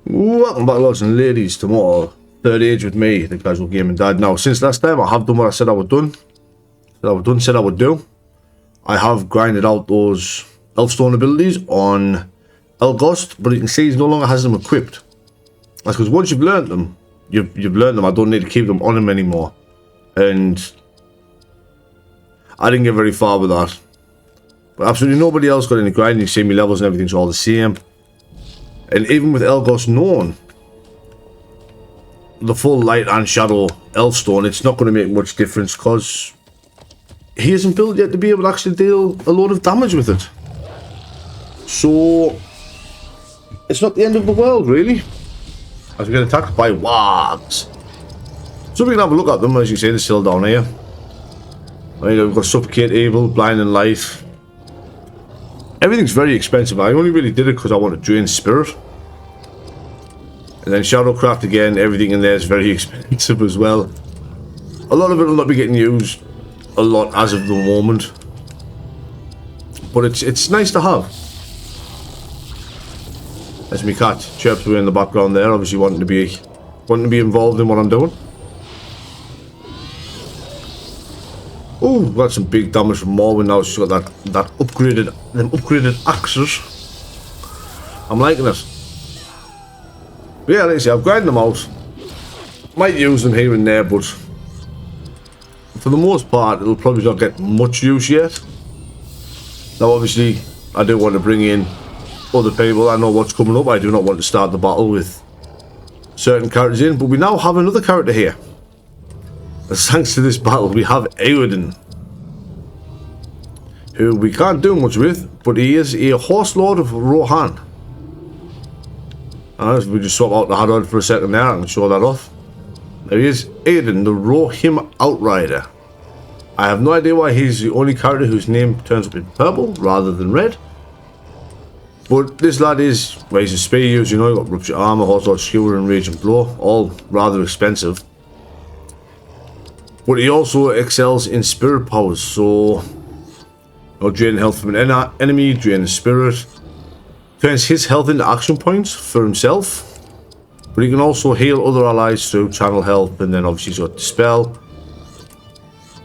Welcome back, lads and ladies, to more Third Age with me, the Casual Gaming Dad. Now, since last time, I have done what I said I would do. I have grinded out those Elfstone abilities on Elgost, but you can see he no longer has them equipped. That's because once you've learned them, you've learned them. I don't need to keep them on him anymore. And I didn't get very far with that. But absolutely nobody else got any grinding. You see me levels and everything's all the same. And even with Elgost known, the full light and shadow Elfstone, it's not going to make much difference because he isn't built yet to be able to actually deal a lot of damage with it. So it's not the end of the world, really, as we get attacked by wargs. So we can have a look at them. As you see, they're still down here. We've got Suffocate, Evil, Blind and Life. Everything's very expensive. I only really did it because I want to drain Spirit. And then Shadowcraft again, everything in there is very expensive as well. A lot of it will not be getting used a lot as of the moment. But it's nice to have. As my cat chirps away in the background there, obviously wanting to be involved in what I'm doing. Oh, got some big damage from Morwen now. She's got them upgraded axes. I'm liking it. But yeah, like I say, I've grinded them out. Might use them here and there, but for the most part, it'll probably not get much use yet. Now, obviously, I do want to bring in other people. I know what's coming up. I do not want to start the battle with certain characters in, but we now have another character here. As thanks to this battle, we have Eowyn, who we can't do much with, but he is a Horse Lord of Rohan. We just swap out the Hadad for a second there, I can show that off. There he is, Eowyn, the Rohim Outrider. I have no idea why he's the only character whose name turns up in purple rather than red. But this lad is, well, he's a spear user, you know, he's got Rupture Armor, Horse Lord Skewer and Rage and Blow, all rather expensive. But he also excels in spirit powers, so drain health from an enemy, drain the spirit, turns his health into action points for himself, but he can also heal other allies through channel health, and then obviously he's got dispel.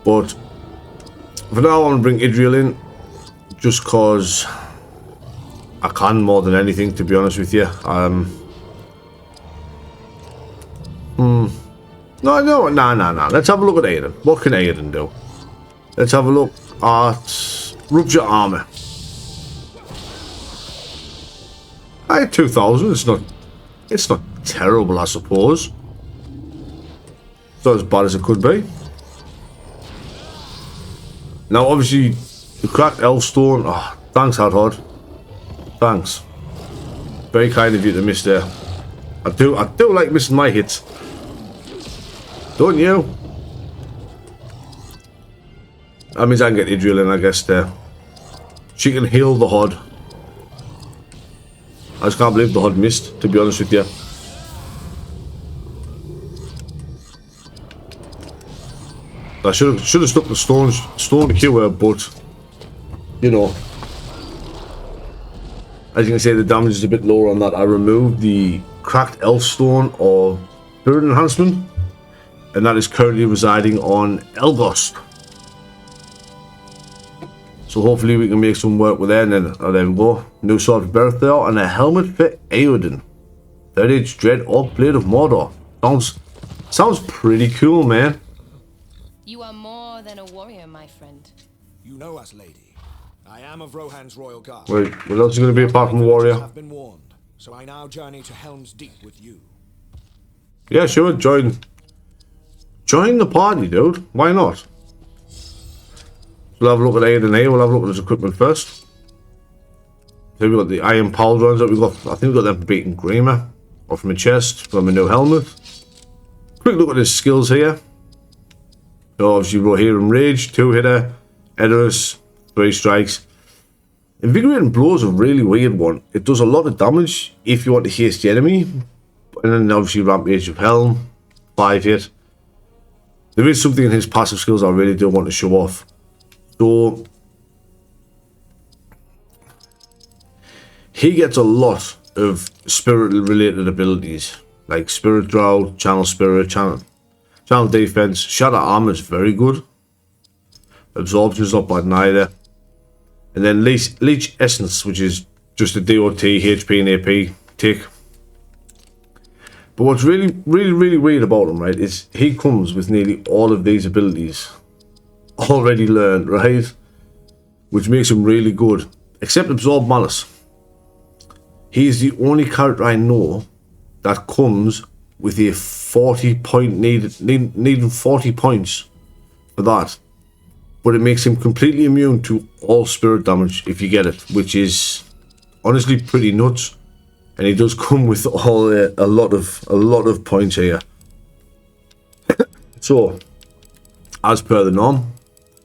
But for now, I'm going to bring Idriel in, just cause I can more than anything, to be honest with you. No. Let's have a look at Eowyn. What can Eowyn do? Let's have a look at Rupture Armor. I had 2,000. It's not terrible, I suppose. It's not as bad as it could be. Now, obviously, the cracked Elfstone. Oh, thanks, Hadad. Thanks. Very kind of you to miss there. I do like missing my hits. Don't you? That means I can get Idriel in, I guess, there. She can heal the Hod. I just can't believe the Hod missed, to be honest with you. I should have stuck the stone cure, but you know, as you can see, the damage is a bit lower on that. I removed the cracked Elfstone of Spirit Enhancement, and that is currently residing on Elgost. So hopefully we can make some work with that, and then there we go. New sword of birth there, and a helmet for Eowyn. Third Age Dread Orc Blade of Mordor. Sounds pretty cool, man. You are more than a warrior, my friend. You know us, lady. I am of Rohan's royal guard. Wait, what else is going to be apart from warrior? Have been warned, so I now journey to Helms Deep with you. Yeah, sure, join the party, dude. Why not? We'll have a look at Eowyn here. We'll have a look at his equipment first. So we've got the iron pauldrons that we've got. I think we've got them from beating Grima, or from a chest, from a new helmet. Quick look at his skills here. So obviously Rohirrim Rage, 2-hitter, Edorus, 3 strikes. Invigorating Blow is a really weird one. It does a lot of damage if you want to haste the enemy. And then obviously Rampage of Helm, 5-hit. There is something in his passive skills I really do want to show off. So he gets a lot of spirit related abilities like spirit draw, channel spirit, channel defense. Shatter armor is very good. Absorption's not bad neither. And then leech essence, which is just a DOT, HP and AP tick. But what's really weird about him, right, is he comes with nearly all of these abilities already learned, right? Which makes him really good. Except Absorb Malice. He is the only character I know that comes with a 40 point needing 40 points for that. But it makes him completely immune to all spirit damage if you get it, which is honestly pretty nuts. And he does come with all a lot of points here. So, as per the norm,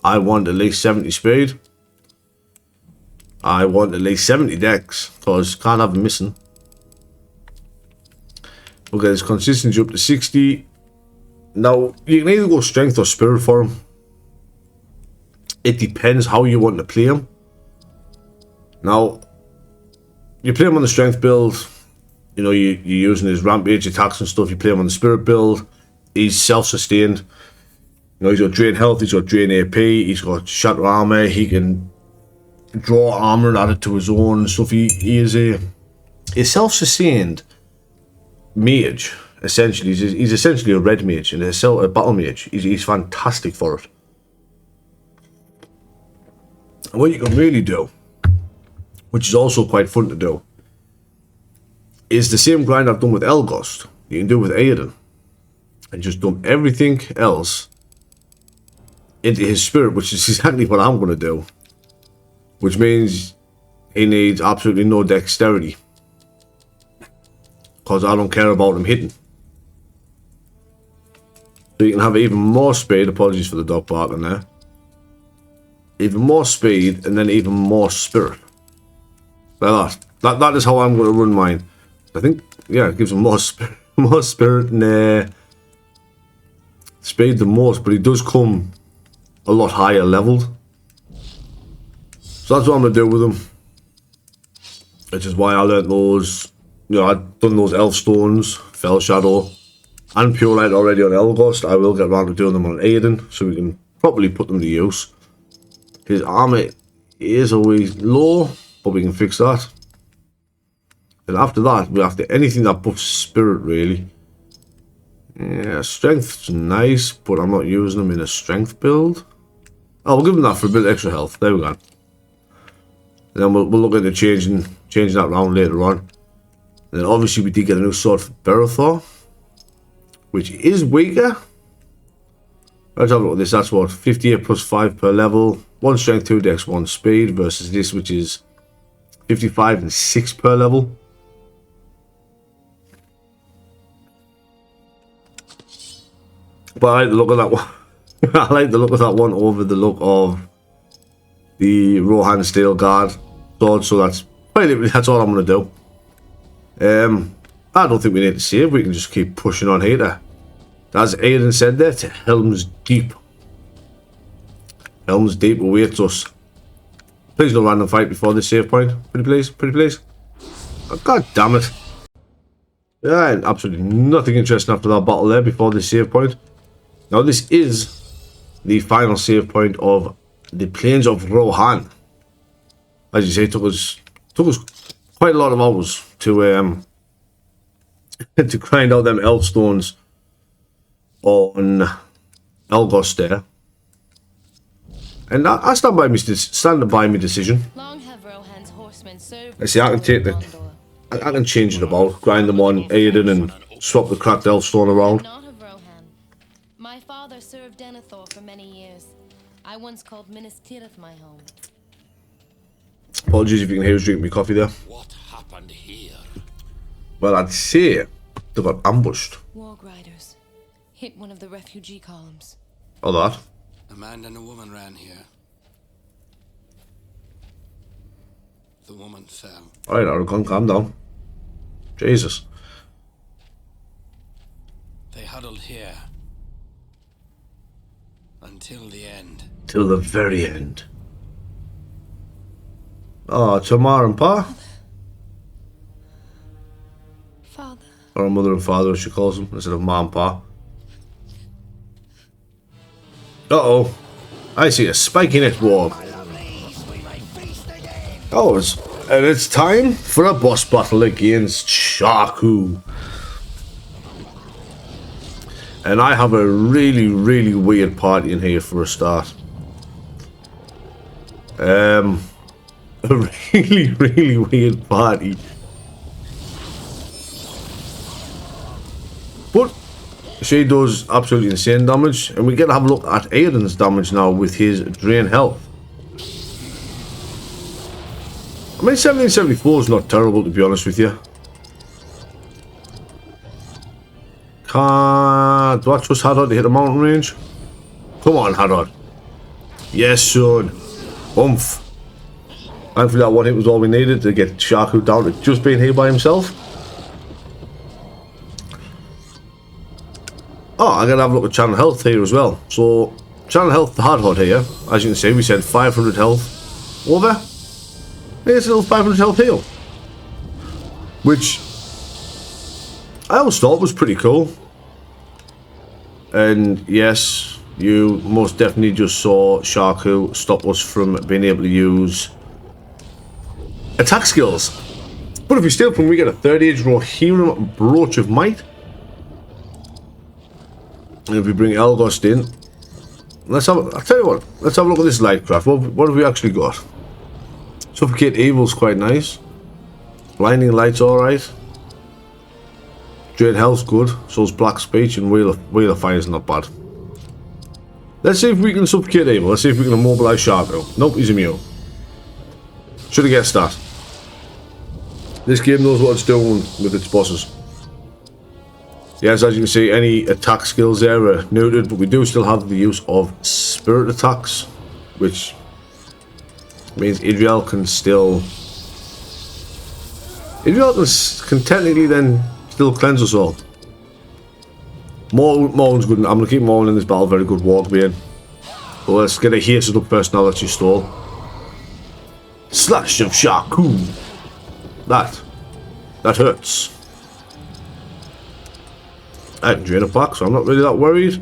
I want at least 70 speed. I want at least 70 dex, because can't have him missing. We'll get his consistency up to 60. Now, you can either go strength or spirit for him. It depends how you want to play him. Now, you play him on the strength build, you know, you're using his rampage attacks and stuff. You play him on the spirit build, he's self-sustained. You know, he's got drain health, he's got drain AP, he's got shatter armor, he can draw armor and add it to his own and stuff. He is a self-sustained mage, essentially. He's essentially a red mage and a battle mage. He's fantastic for it. And what you can really do, which is also quite fun to do, is the same grind I've done with Elgost. You can do with Aiden. And just dump everything else into his spirit, which is exactly what I'm going to do. Which means he needs absolutely no dexterity. Because I don't care about him hitting. So you can have even more speed. Apologies for the dog barking there. Even more speed and then even more spirit. Like that. That is how I'm going to run mine. I think, yeah, it gives him more spirit and speed the most, but he does come a lot higher leveled. So that's what I'm going to do with him. Which is why I learnt those, you know, I've done those elf stones, Fell Shadow, and Pure Light already on Elgost. I will get around to doing them on Aiden, so we can properly put them to use. His armor is always low, but we can fix that. And after that, we have to anything that buffs spirit, really. Yeah, strength's nice, but I'm not using them in a strength build. Oh, we'll give him that for a bit of extra health. There we go. And then we'll look into changing that round later on. And then obviously we did get a new sword for Berethor, which is weaker. Let's have a look at this. That's what, 58 plus 5 per level. 1 strength, 2 dex, 1 speed, versus this, which is 55 and 6 per level. But I like the look of that one. I like the look of that one over the look of the Rohan Steel Guard sword. So that's all I'm going to do. I don't think we need to save. We can just keep pushing on here. As Aiden said there, to Helms Deep. Helms Deep awaits us. Please no random fight before this save point. Pretty please. Oh, God damn it. Yeah, absolutely nothing interesting after that battle there before this save point. Now this is the final save point of the Plains of Rohan. As you say, it took us quite a lot of hours to to grind out them elf stones on Elgost there. And I stand by my decision. Long have Rohan's horsemen served. I see, I can take I can change it about, grind them on Aiden and swap the cracked elf stone around. Not of Rohan. My father served Denethor for many years. I once called Minas Tirith my home. Apologies if you can hear us drinking my coffee there. What happened here? Well, I'd say they got ambushed. Warg riders hit one of the refugee columns. Or that. A man and a woman ran here. The woman fell. Alright, Aragon, calm down. Jesus. They huddled here. Until the end. Till the very end. Oh, Tamar and Pa? Father. Or a mother and father, as she calls them, instead of ma and pa. Uh-oh. I see a spiky neck warg. Oh, and it's time for a boss battle against Sharku. And I have a really, really weird party in here for a start. A really, really weird party. But she does absolutely insane damage, and we get to have a look at Aiden's damage now with his drain health. I mean, 1774 is not terrible, to be honest with you. Do I trust Haddock to hit the mountain range? Come on, Haddock. Yes, son. Oomph. Thankfully, that one hit was all we needed to get Sharku down to just being here by himself. Oh, I'm going to have a look at channel health here as well. So, channel health to Haddock here. As you can see, we said 500 health over. Here's a little 500 health heal. Which I always thought was pretty cool. And yes, you most definitely just saw Sharku stop us from being able to use attack skills. But if we steal from, we get a 30-age Rohirrim Brooch of Might. And if we bring Elgost in, I'll tell you what, let's have a look at this Lightcraft. What have we actually got? Suffocate Evil's quite nice. Blinding Light's alright. Drain Health's good. So's Black Speech, and Wheel of Fire's not bad. Let's see if we can suffocate Evil. Let's see if we can immobilize Sharku. Nope, he's immune. Should have guessed that. This game knows what it's doing with its bosses. Yes, as you can see, any attack skills there are neutered, but we do still have the use of spirit attacks, which means Idriel can still... Idriel can technically then still cleanse us all. Morwen's good. I'm going to keep Morwen in this battle. Very good warg being. But let's get a haste up first now that she stole. Slash of Sharku. That hurts. I can drain it back, so I'm not really that worried.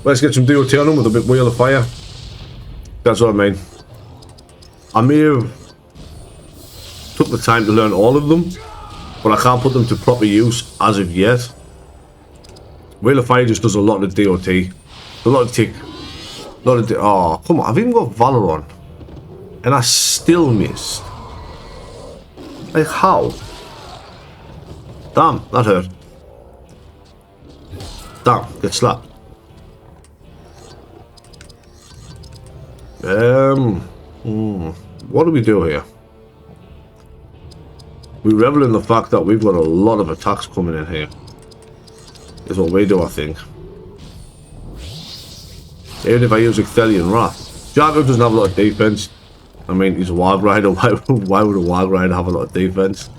Let's get some DOT on him with a bit Wheel of Fire. That's what I mean. I may have took the time to learn all of them, but I can't put them to proper use as of yet. Wheel of Fire just does a lot of DOT. A lot of tick. Oh, come on. I've even got Valor on. And I still missed. Like, how? Damn, that hurt. Damn, get slapped. What do we do here? We revel in the fact that we've got a lot of attacks coming in here. Is what we do, I think. Even if I use Ecthelian Wrath. Sharku doesn't have a lot of defense. I mean, he's a Warg Rider. Why would a Warg Rider have a lot of defense?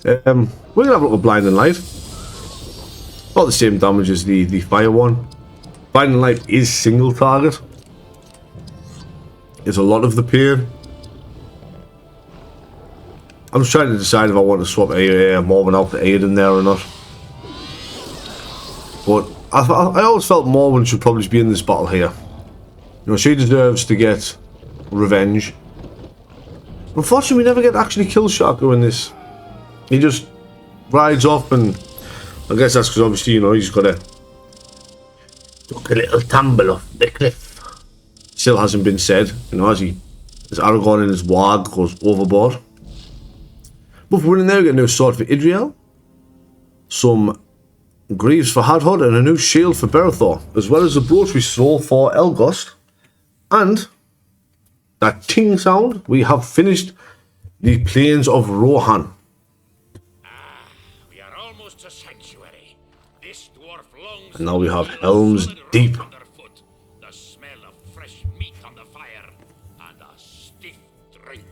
We're going to have a look at Blinding Light. About the same damage as the Fire one. Blinding Light is single target. It's a lot of the pain. I'm just trying to decide if I want to swap Morwen out to Aiden there or not. But I always felt Morwen should probably be in this battle here. You know, she deserves to get revenge. Unfortunately, we never get to actually kill Sharku in this. He just rides off, and I guess that's because obviously, you know, he's got a little tumble off the cliff. Still hasn't been said, you know, as Aragorn and his warg goes overboard. But we're in there, we get a new sword for Idriel, some greaves for Hadhod, and a new shield for Berethor, as well as the brooch we stole for Elgost. And that ting sound, we have finished the Plains of Rohan. We are almost to sanctuary. This dwarf longs. And now we have Helms Deep. Underfoot, the smell of fresh meat on the fire, and a stiff drink.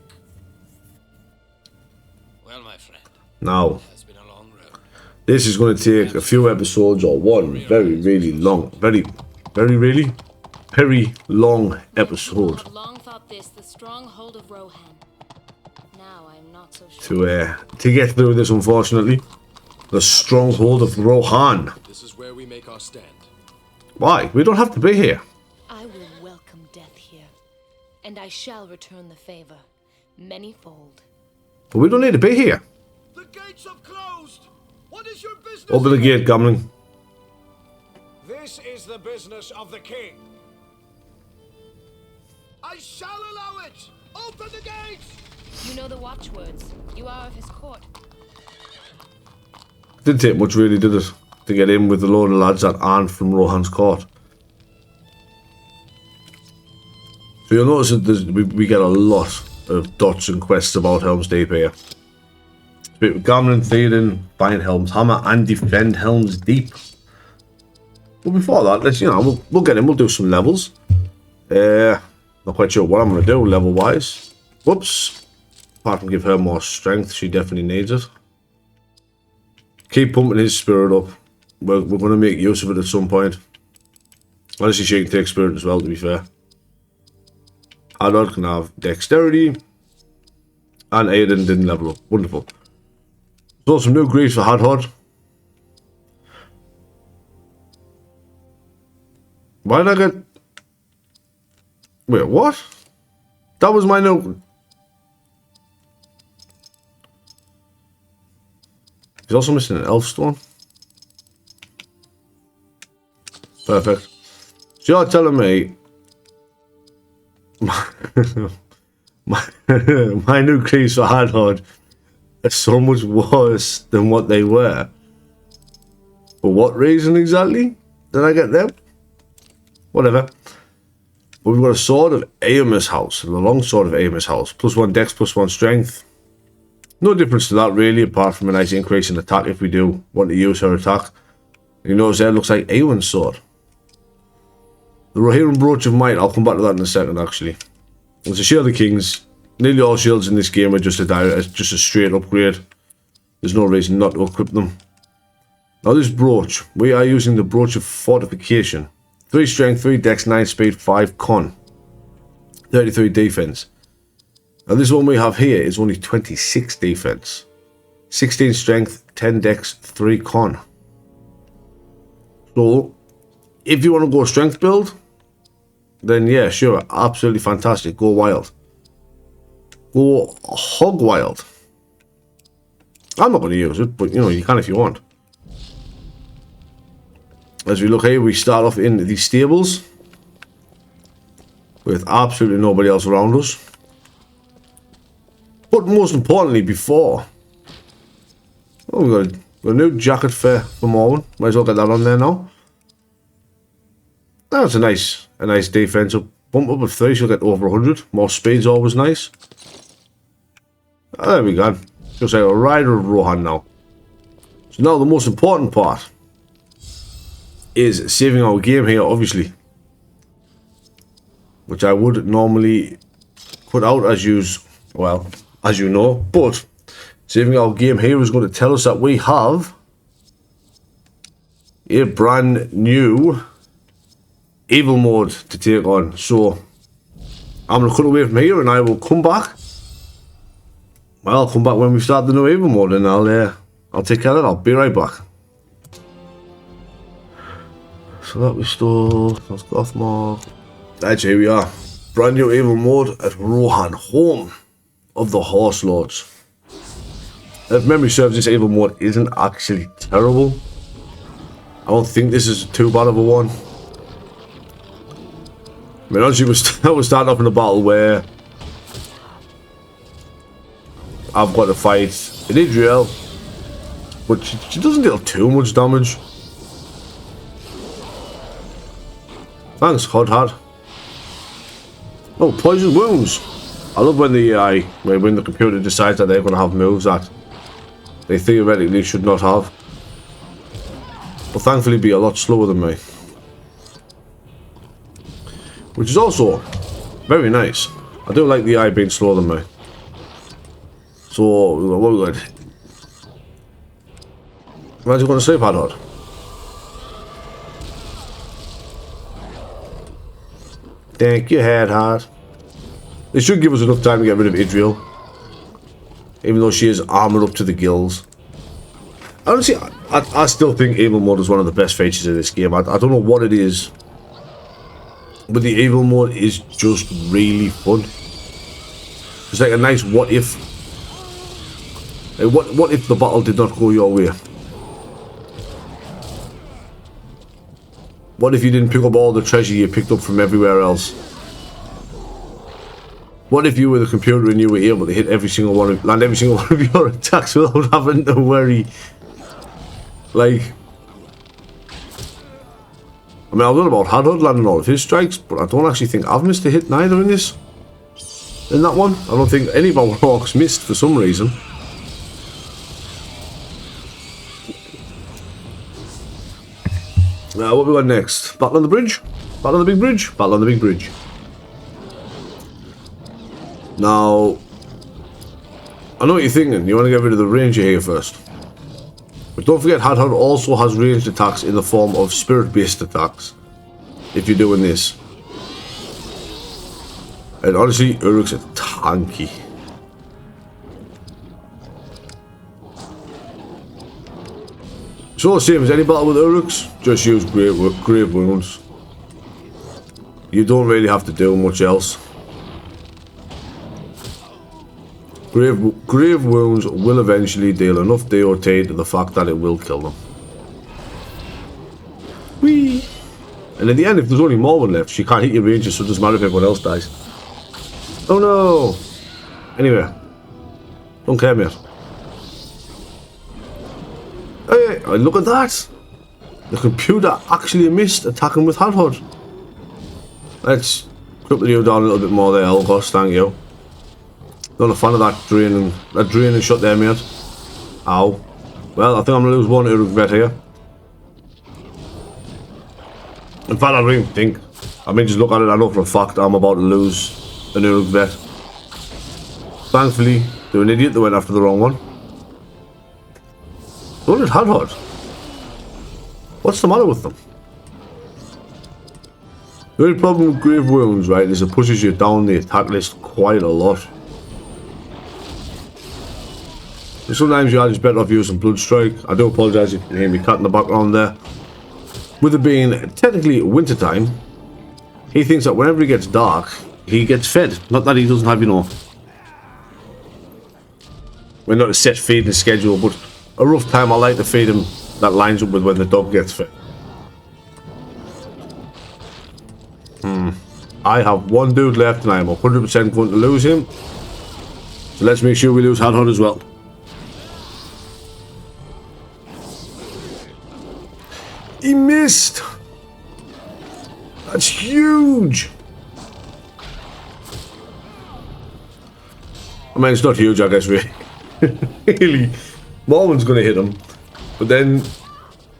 Well, my friend, Now, it's been a long road. this is going to take a few episodes or one very long episode I've long thought this the stronghold of Rohan. Now I'm not so sure. to get through this, unfortunately. The stronghold of Rohan. This is where we make our stand. Why? We don't have to be here. I will welcome death here, and I shall return the favor, manyfold. But we don't need to be here. The gates have closed. What is your business? Open the gate, Gamling. This is the business of the king. I shall allow it. Open the gates. You know the watchwords. You are of his court. Didn't take much, really, did it, to get in with the load of lads that aren't from Rohan's court. So you'll notice that we get a lot of dots and quests about Helms Deep here. Speak with Gamlen, Theoden, find Helm's Hammer, and defend Helms Deep. But before that, let's, you know, we'll get in, we'll do some levels. Not quite sure what I'm going to do level-wise. Whoops. Apart from give her more strength, she definitely needs it. Keep pumping his spirit up. We're going to make use of it at some point. Honestly, she can take spirit as well, to be fair. Adod can have dexterity. And Aiden didn't level up. Wonderful. So some new greaves for Hadhod. Why did I get... Wait, what? That was my new... He's also missing an elf stone. Perfect. So you're telling me my new crews for Hadhod are so much worse than what they were. For what reason exactly did I get them? Whatever. But we've got a sword of Aemus House, the long sword of Aemus House. +1 dex, +1 strength. No difference to that really, apart from a nice increase in attack if we do want to use her attack. You notice there, it looks like Eowyn's sword. The Rohirrim Brooch of Might, I'll come back to that in a second actually. It's a Shield of Kings. Nearly all shields in this game are just a straight upgrade. There's no reason not to equip them. Now this brooch, we are using the Brooch of Fortification. 3 strength, 3 dex, 9 speed, 5 con. 33 defense. Now this one we have here is only 26 defense. 16 strength, 10 dex, 3 con. So, if you want to go strength build, then yeah, sure, absolutely fantastic. Go wild. Go hog wild. I'm not going to use it, but you know, you can if you want. As we look here, we start off in the stables with absolutely nobody else around us. But most importantly, before, oh, we've got a new jacket for Morwen. Might as well get that on there now. That's a nice defense up. Bump up of 3, she'll get over 100. More speed's always nice. There we go. Just like a rider of Rohan now. So now the most important part is saving our game here, obviously. Which I would normally put out as you know, but saving our game here is going to tell us that we have a brand new evil mode to take on. So I'm going to cut away from here and I will come back. Well, I'll come back when we start the new evil mode and I'll take care of it. I'll be right back. So that we stole, that's Gothmog. Right, here we are. Brand new evil mode at Rohan, home of the Horse Lords. If memory serves, this evil mode isn't actually terrible. I don't think this is too bad of a one. I mean, honestly, we're starting off in a battle where I've got to fight an Idriel, but she doesn't deal too much damage. Thanks, Hodhad. Oh, poison wounds. I love when the AI, when the computer decides that they're going to have moves that they theoretically should not have. But thankfully be a lot slower than me. Which is also very nice. I do like the AI being slower than me. So, what we got? Where's he going to sleep, Hadhod? Thank you, Hadhod. They should give us enough time to get rid of Idriel. Even though she is armoured up to the gills. Honestly, I still think evil mode is one of the best features of this game. I don't know what it is, but the evil mode is just really fun. It's like a nice what if. Like what if the battle did not go your way? What if you didn't pick up all the treasure you picked up from everywhere else? What if you were the computer and you were able to hit every single one, land every single one of your attacks without having to worry? Like, I mean, I've done about Hadhod landing all of his strikes, but I don't actually think I've missed a hit neither in this. In that one, I don't think any of our wargs missed for some reason. Now, what we got next? Battle on the bridge? Battle on the big bridge? Battle on the big bridge. Now, I know what you're thinking. You want to get rid of the ranger here first. But don't forget, Hadhod also has ranged attacks in the form of spirit-based attacks. If you're doing this. And honestly, Uruk's are tanky. So, same as any battle with Uruks, just use grave wounds. You don't really have to do much else. Grave wounds will eventually deal enough DOT to the fact that it will kill them. Whee! And in the end, if there's only Morwen left, she can't hit your ranges, so it doesn't matter if everyone else dies. Oh no! Anyway, don't care, mate. Hey, look at that! The computer actually missed attacking with Hadhod. Let's cripple you down a little bit more there, Elgos, thank you. Not a fan of that draining shot there, mate. Ow. Well, I think I'm going to lose one Uruk vet here. In fact, I don't even think. I mean, just look at it, I know for a fact I'm about to lose an Uruk vet. Thankfully, they're an idiot, they went after the wrong one. What did Hadhod? What's the matter with them? The only problem with grave wounds, right, is it pushes you down the attack list quite a lot. Sometimes you are just better off using Blood Strike. I do apologise if you can hear me cat in the background there. With it being technically winter time, he thinks that whenever it gets dark, he gets fed. Not that he doesn't have, you know, well, not a set feeding schedule, but a rough time I like to feed him that lines up with when the dog gets fed. I have one dude left and I am 100% going to lose him. So let's make sure we lose Hadhod as well. He missed! That's huge! I mean, it's not huge, I guess, really. Really. Morwen's gonna hit him. But then,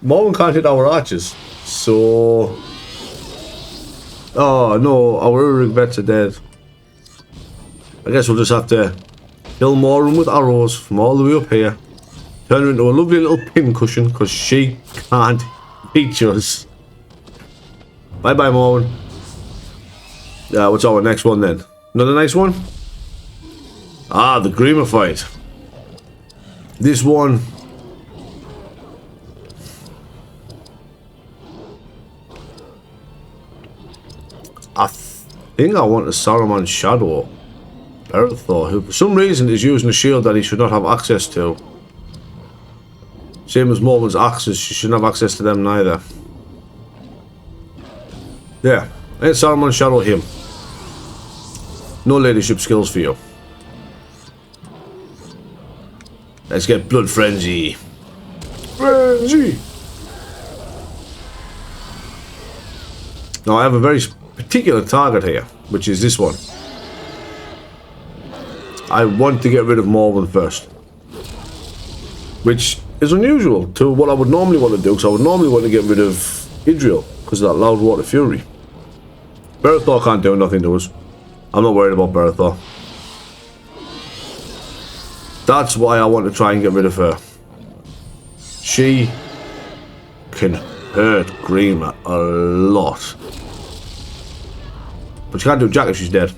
Morwen can't hit our archers. So... oh no, our Uruk vets are dead. I guess we'll just have to kill Morwen with arrows from all the way up here. Turn her into a lovely little pin cushion, because she can't reach us. Bye bye, Morwen. What's our next one then? Another nice one? Ah, the Grima fight. This one... I think I want a Saruman Shadow. Berthor, who for some reason is using a shield that he should not have access to. Same as Morwen's axes, she shouldn't have access to them neither. Yeah, let's Saruman Shadow him. No leadership skills for you. Let's get Blood Frenzy. Frenzy! Now I have a very particular target here, which is this one. I want to get rid of Morwen first. Which is unusual to what I would normally want to do, because I would normally want to get rid of Idril, because of that Loud Water Fury. Berthor can't do nothing to us. I'm not worried about Berthor. That's why I want to try and get rid of her. She can hurt Grima a lot. But she can't do jack if she's dead.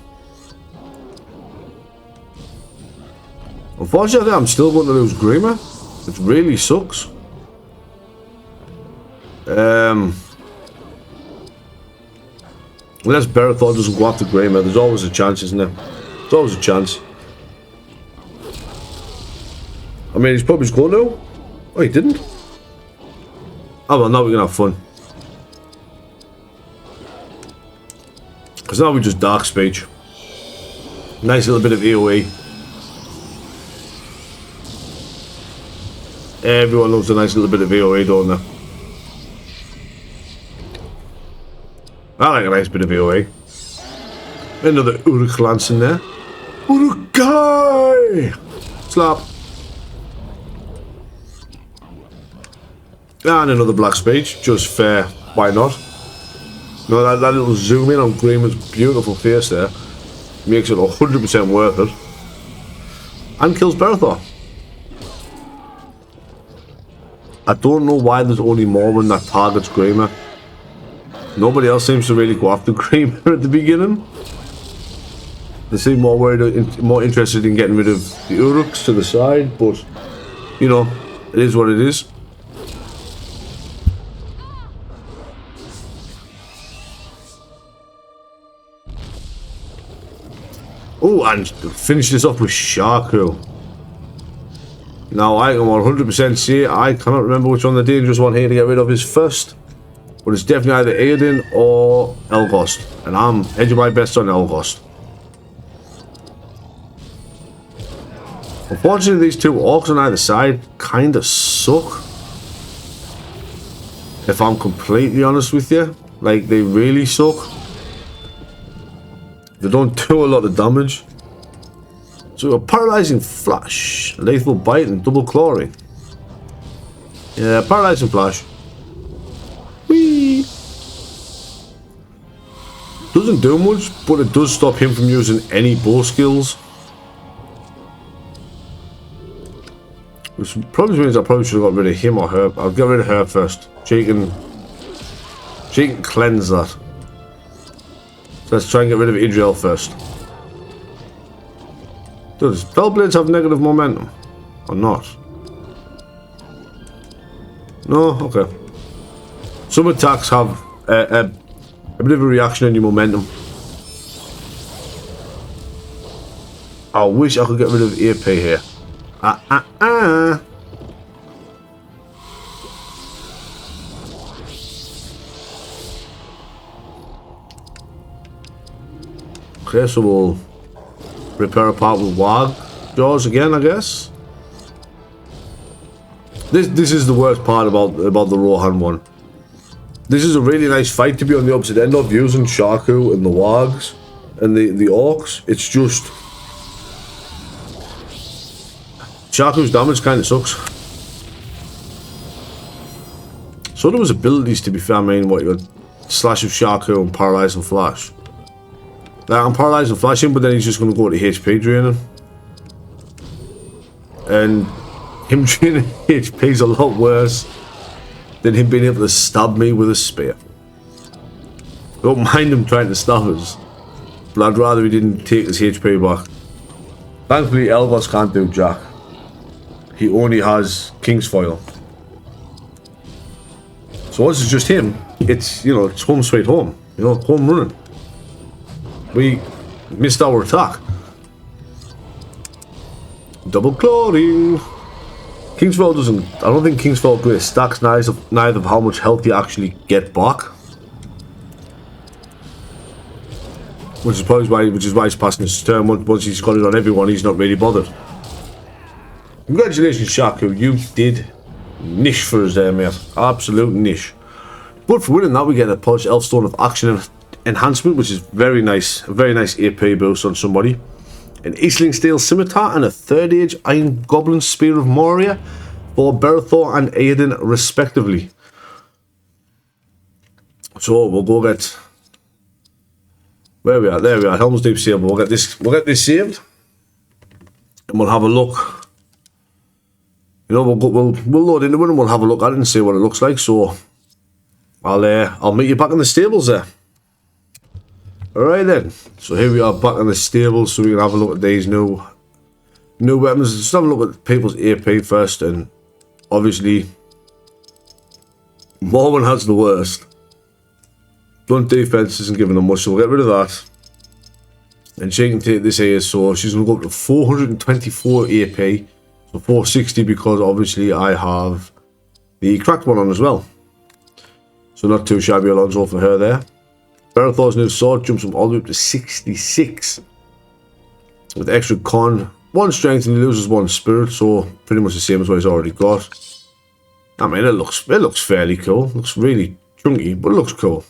Unfortunately, I'm still going to lose Grima, which really sucks. Unless Berethor doesn't go after Greymer, there's always a chance, isn't there? There's always a chance. I mean, he's probably just going to. Oh, he didn't. Oh well, now we can have fun. Because now we just dark speech. Nice little bit of AoE. Everyone loves a nice little bit of AoE, don't they? I like a nice bit of AoE. Another Uruk lance in there. Urukai! Slap. And another black speech. Just fair. Why not? No, that little zoom in on Greymer's beautiful face there makes it 100% worth it. And kills Berethor. I don't know why there's only Morwen that targets Greymer. Nobody else seems to really go after Greymer at the beginning. They seem more interested in getting rid of the Uruks to the side, but you know, it is what it is. Oh, and finish this off with Sharku. Now, I can 100% say I cannot remember which one the dangerous one here to get rid of is first. But it's definitely either Aiden or Elgost. And I'm hedging my bets on Elgost. Unfortunately, these two orcs on either side kind of suck. If I'm completely honest with you. Like, they really suck. They don't do a lot of damage. So a paralyzing flash, lethal bite, and double clawing. Yeah, paralyzing flash. Whee! Doesn't do much, but it does stop him from using any bow skills. Which probably means I probably should have got rid of him or her. I'll get rid of her first. She can cleanse that. So let's try and get rid of Idriel first. Does Spellblades have negative momentum? Or not? No? Okay. Some attacks have a bit of a reaction on your momentum. I wish I could get rid of AP here. Okay, so we'll repair apart with warg jaws again, I guess. This is the worst part about the Rohan one. This is a really nice fight to be on the opposite end of, using Sharku and the wargs and the orcs. It's just Sharku's damage kind of sucks. So there was abilities, to be fair. I mean, what you got? Slash of Sharku and Paralyze and Flash. I'm paralyzing and flashing, but then he's just going to go to HP draining. And him draining HP is a lot worse than him being able to stab me with a spear. I don't mind him trying to stab us, but I'd rather he didn't take his HP back. Thankfully, Elgost can't do jack. He only has King's Foil. So once it's just him, it's, you know, it's home sweet home. You know, home running. We missed our attack. Double clawing. Kingsfell doesn't. I don't think Kingsfell great stacks neither of how much health you actually get back. Which is why he's passing his turn. Once he's got it on everyone, he's not really bothered. Congratulations, Sharku. You did niche for us there, mate. Absolute niche. But for winning that, we get a polished Elfstone of Action enhancement, which is very nice. A very nice AP boost on somebody. An Eastling Steel Scimitar and a 3rd Age Iron Goblin Spear of Moria for Berethor and Aiden respectively. So we'll go get where we are. There we are. Helms Deep saved. We'll get this saved, and we'll have a look. You know, we'll load into it and we'll have a look at it and see what it looks like. So I'll meet you back in the stables there. Alright then, so here we are back in the stables, so we can have a look at these new weapons. Let's have a look at people's AP first, and obviously Morwen has the worst. Blunt defense isn't giving them much, so we'll get rid of that. And she can take this here, so she's going to go up to 424 AP. So 460 because obviously I have the cracked one on as well. So not too shabby Alonso for her there. Berethor's new sword jumps from all the way up to 66. With extra con, 1 strength, and he loses 1 spirit, so pretty much the same as what he's already got. I mean, it looks fairly cool. It looks really chunky, but it looks cool.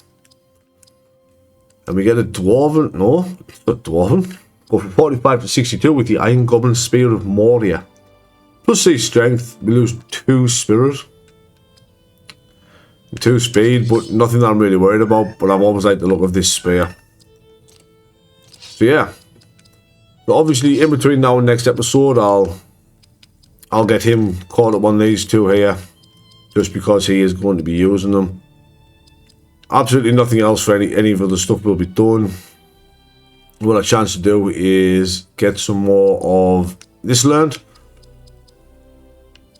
And we get a dwarven, no, it's not dwarven. Go from 45 to 62 with the Iron Goblin Spear of Moria. Plus 6 strength, we lose 2 spirit. 2 speed, but nothing that I'm really worried about. But I've always liked the look of this spear. So yeah. But obviously in between now and next episode, I'll get him caught up on these 2 here. Just because he is going to be using them. Absolutely nothing else for any of the stuff we'll be doing. What I chance to do is get some more of this learned.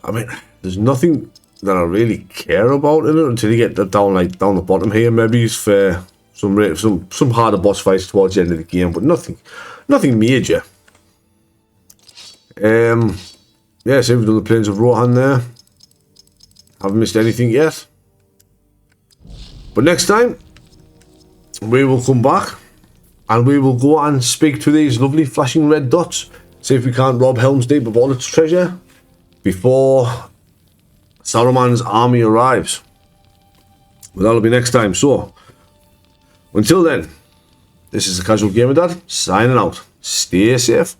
I mean, there's nothing that I really care about in it until you get that down the bottom here. Maybe it's for some harder boss fights towards the end of the game, but nothing major. Yeah, so we've done the Plains of Rohan there. Haven't missed anything yet. But next time, we will come back and we will go and speak to these lovely flashing red dots. See if we can't rob Helms Deep of all its treasure before Saruman's army arrives. But that'll be next time. So, until then, this is the Casual Gamer Dad signing out. Stay safe.